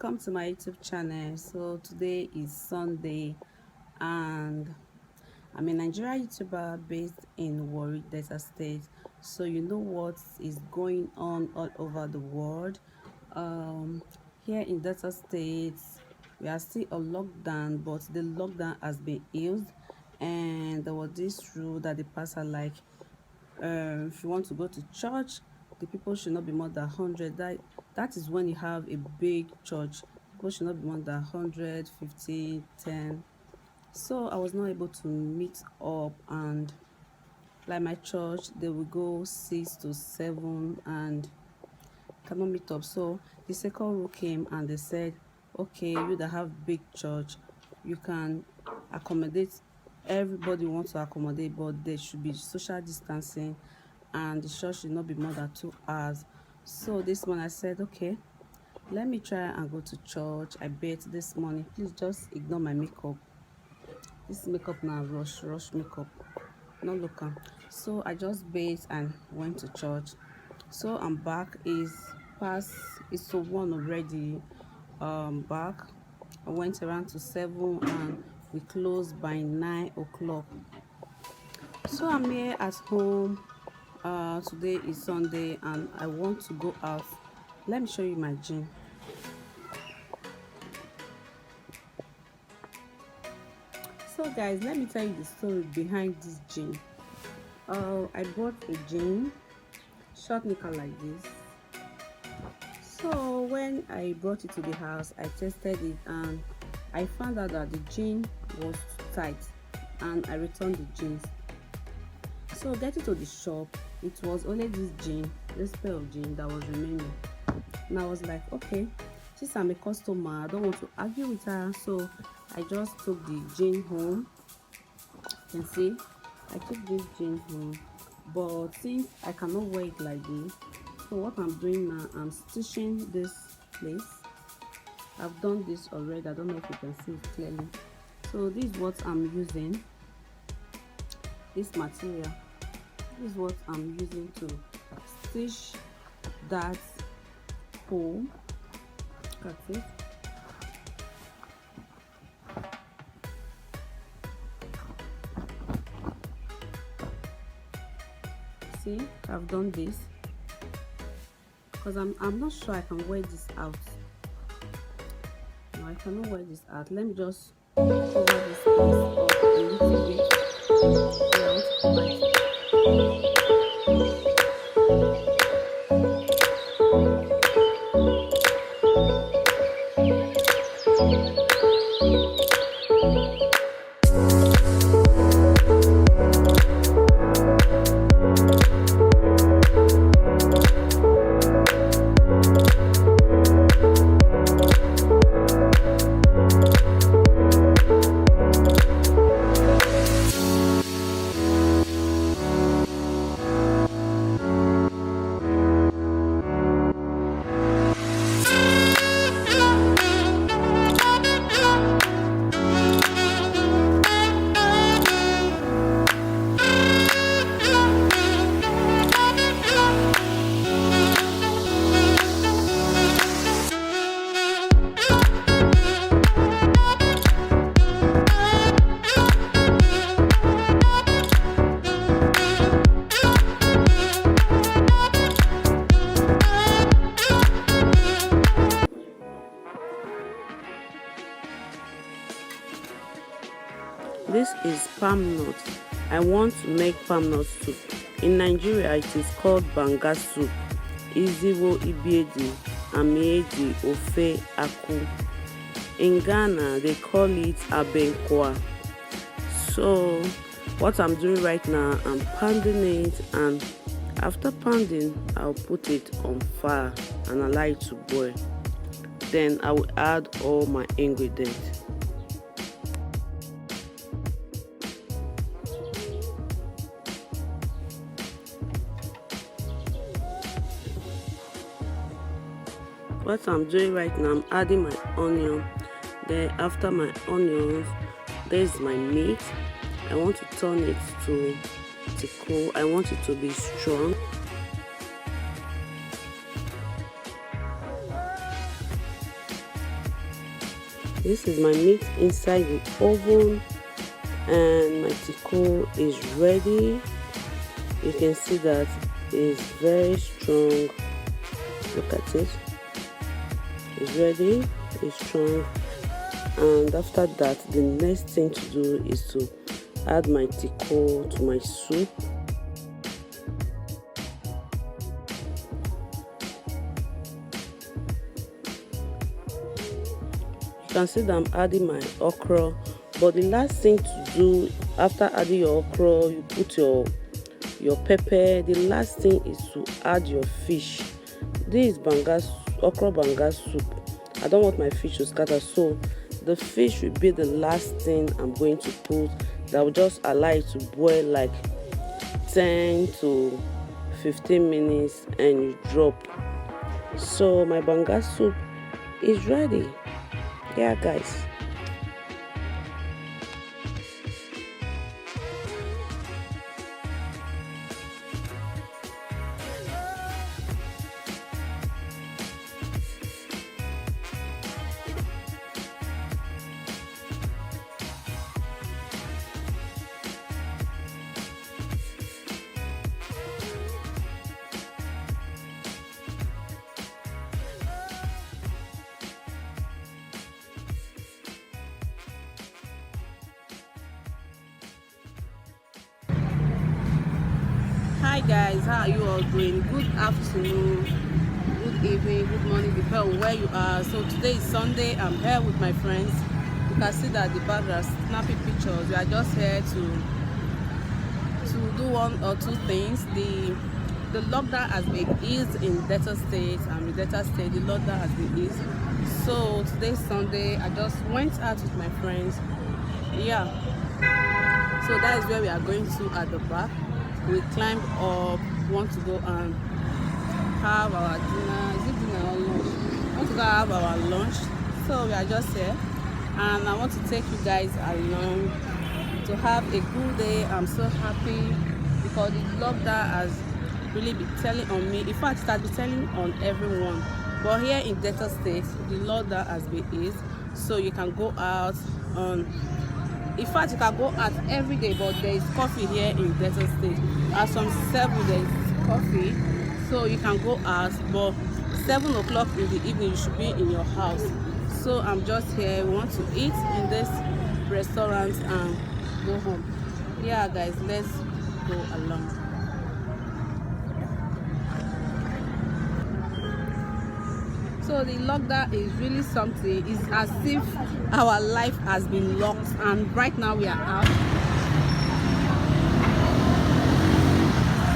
welcome to my YouTube channel. So today is Sunday and I'm a Nigerian YouTuber based in Warri, Delta State. So you know what is going on all over the world. um Here in Delta State we are still on lockdown, but the lockdown has been eased, and there was this rule that the pastor if you want to go to church, the people should not be more than 100. That is when you have a big church. People should not be more than 100, 50, 10. So I was not able to meet up, and like my church, they will go 6 to 7 and cannot meet up. So the second rule came and they said, okay, you that have big church, you can accommodate everybody wants to accommodate, but there should be social distancing and the church should not be more than 2 hours. So this morning I said, okay, let me try and go to church. I bathed this morning. Please just ignore my makeup. This makeup now rush makeup, not local. So I just bathed and went to church. So I'm back. It's so 1 already. Back. I went around to 7 and we closed by 9 o'clock. So I'm here at home. Today is Sunday and I want to go out. Let me show you my gym. So guys, let me tell you the story behind this gym. I bought a gym, short knicker like this. So when I brought it to the house, I tested it and I found out that the jean was too tight and I returned the jeans. So getting to the shop, it was only this pair of jeans that was remaining. And I was like, okay, since I'm a customer, I don't want to argue with her. So I just took the jean home. You can see, I took this jean home. But since I cannot wear it like this, so what I'm doing now, I'm stitching this place. I've done this already. I don't know if you can see it clearly. So this is what I'm using. This material. This is what I'm using to stitch that hole. Cut it. See, I've done this because I'm not sure I can wear this out. No, I cannot wear this out. Let me just cover this piece up a little bit. Yeah, I want to cover it. This is palm nut. I want to make palm nut soup. In Nigeria, it is called banga soup, iziwo ibiedi, amieji, ofe aku. In Ghana, they call it abenkwa. So what I'm doing right now, I'm pounding it, and after pounding, I'll put it on fire and allow it to boil. Then I will add all my ingredients. What I'm doing right now, I'm adding my onion. Then after my onions, there's my meat. I want to turn it to cool. I want it to be strong. This is my meat inside the oven, and my tico is ready. You can see that it's very strong. Look at it. It's ready. It's strong. And after that, the next thing to do is to add my tico to my soup. You can see that I'm adding my okra, but the last thing to do after adding your okra, you put your pepper. The last thing is to add your fish. This is okra banga soup. I don't want my fish to scatter, so the fish will be the last thing I'm going to put. That will just allow it to boil like 10 to 15 minutes and you drop. So my banga soup is ready. Yeah, guys. Hi guys, how are you all doing? Good afternoon, good evening, good morning, depending on where you are. So today is Sunday. I'm here with my friends. You can see that the background snapping pictures. We are just here to do one or two things. The lockdown has been eased in Delta State, and in Delta State the lockdown has been eased. So today's Sunday. I just went out with my friends. Yeah. So that is where we are going to at the back. We climbed up, want to go and have our dinner. Is it dinner or lunch? Want to go have our lunch. So we are just here, and I want to take you guys along to have a good day. I'm so happy because the lockdown has really been telling on me. In fact, it has been telling on everyone. But here in Delta State, the lockdown has been eased, so you can go out on. In fact, you can go out every day, but there is coffee here in Delta State. At some 7 there is coffee, so you can go out, but 7 o'clock in the evening you should be in your house. So I'm just here. We want to eat in this restaurant and go home. Yeah guys, let's go along. So the lockdown is really something. It's as if our life has been locked, and right now we are out.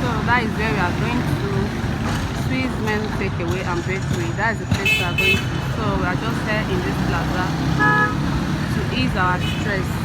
So that is where we are going to. Swiss Men Takeaway and Bakery. That is the place we are going to. So we are just here in this plaza to ease our stress.